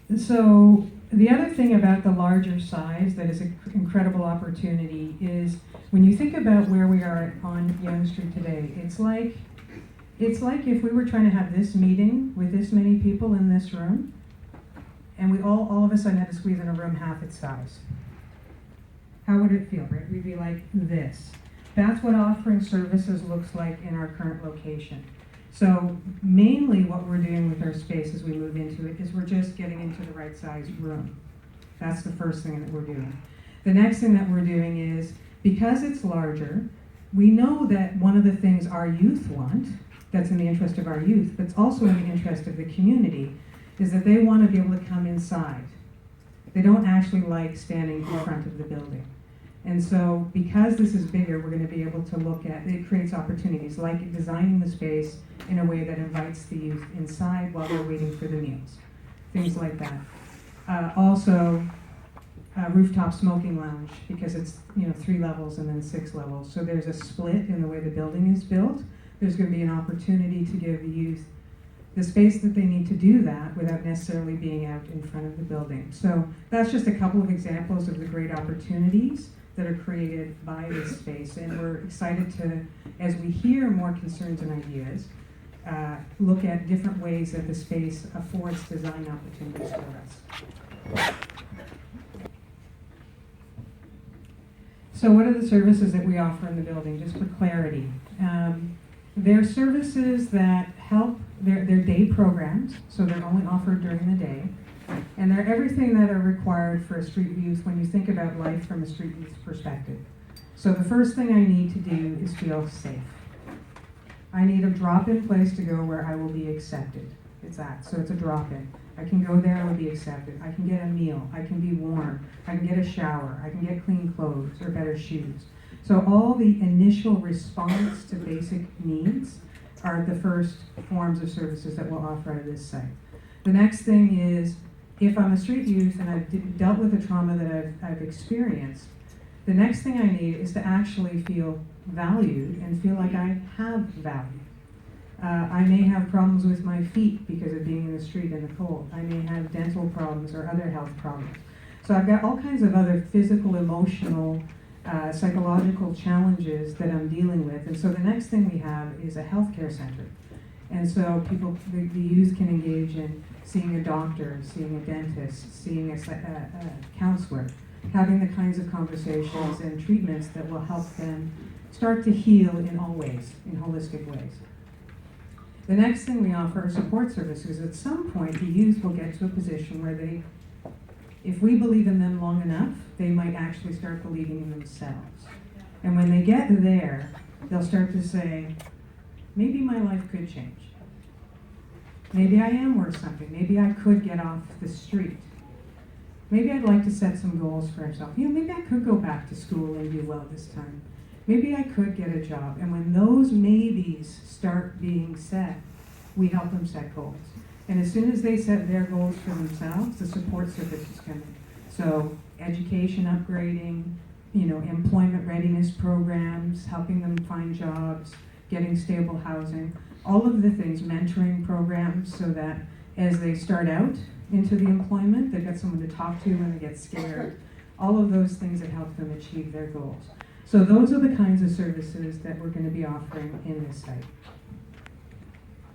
So the other thing about the larger size that is an incredible opportunity is when you think about where we are on Yonge Street today, it's like if we were trying to have this meeting with this many people in this room, and we all of a sudden had to squeeze in a room half its size. How would it feel, right? We'd be like this. That's what offering services looks like in our current location. So mainly what we're doing with our space as we move into it is we're just getting into the right size room. That's the first thing that we're doing. The next thing that we're doing is, because it's larger, we know that one of the things our youth want, that's in the interest of our youth, but it's also in the interest of the community, is that they want to be able to come inside. They don't actually like standing in front of the building. And so because this is bigger, we're going to be able to look at, it creates opportunities like designing the space in a way that invites the youth inside while they're waiting for the meals. Things like that. Also, rooftop smoking lounge, because it's 3 levels and then 6 levels. So there's a split in the way the building is built. There's going to be an opportunity to give the youth the space that they need to do that without necessarily being out in front of the building. So that's just a couple of examples of the great opportunities that are created by this space, and we're excited to, as we hear more concerns and ideas, look at different ways that the space affords design opportunities for us. So what are the services that we offer in the building, just for clarity? They're services that help, they're day programs, so they're only offered during the day. And they're everything that are required for a street youth when you think about life from a street youth perspective. So the first thing I need to do is feel safe. I need a drop-in place to go where I will be accepted. It's that, so it's a drop-in. I can go there, I will be accepted. I can get a meal, I can be warm, I can get a shower, I can get clean clothes or better shoes. So all the initial response to basic needs are the first forms of services that we'll offer at this site. The next thing is, if I'm a street youth and I've dealt with the trauma that I've experienced, the next thing I need is to actually feel valued and feel like I have value. I may have problems with my feet because of being in the street in the cold. I may have dental problems or other health problems. So I've got all kinds of other physical, emotional, psychological challenges that I'm dealing with. And so the next thing we have is a healthcare center. And so the youth can engage in seeing a doctor, seeing a dentist, seeing a counselor, having the kinds of conversations and treatments that will help them start to heal in all ways, in holistic ways. The next thing we offer are support services. At some point, the youth will get to a position where they, if we believe in them long enough, they might actually start believing in themselves. And when they get there, they'll start to say, maybe my life could change. Maybe I am worth something. Maybe I could get off the street. Maybe I'd like to set some goals for myself. Maybe I could go back to school and do well this time. Maybe I could get a job. And when those maybes start being set, we help them set goals. And as soon as they set their goals for themselves, the support services come in. So education upgrading, employment readiness programs, helping them find jobs, getting stable housing, all of the things, mentoring programs, so that as they start out into the employment, they've got someone to talk to when they get scared, all of those things that help them achieve their goals. So those are the kinds of services that we're going to be offering in this site.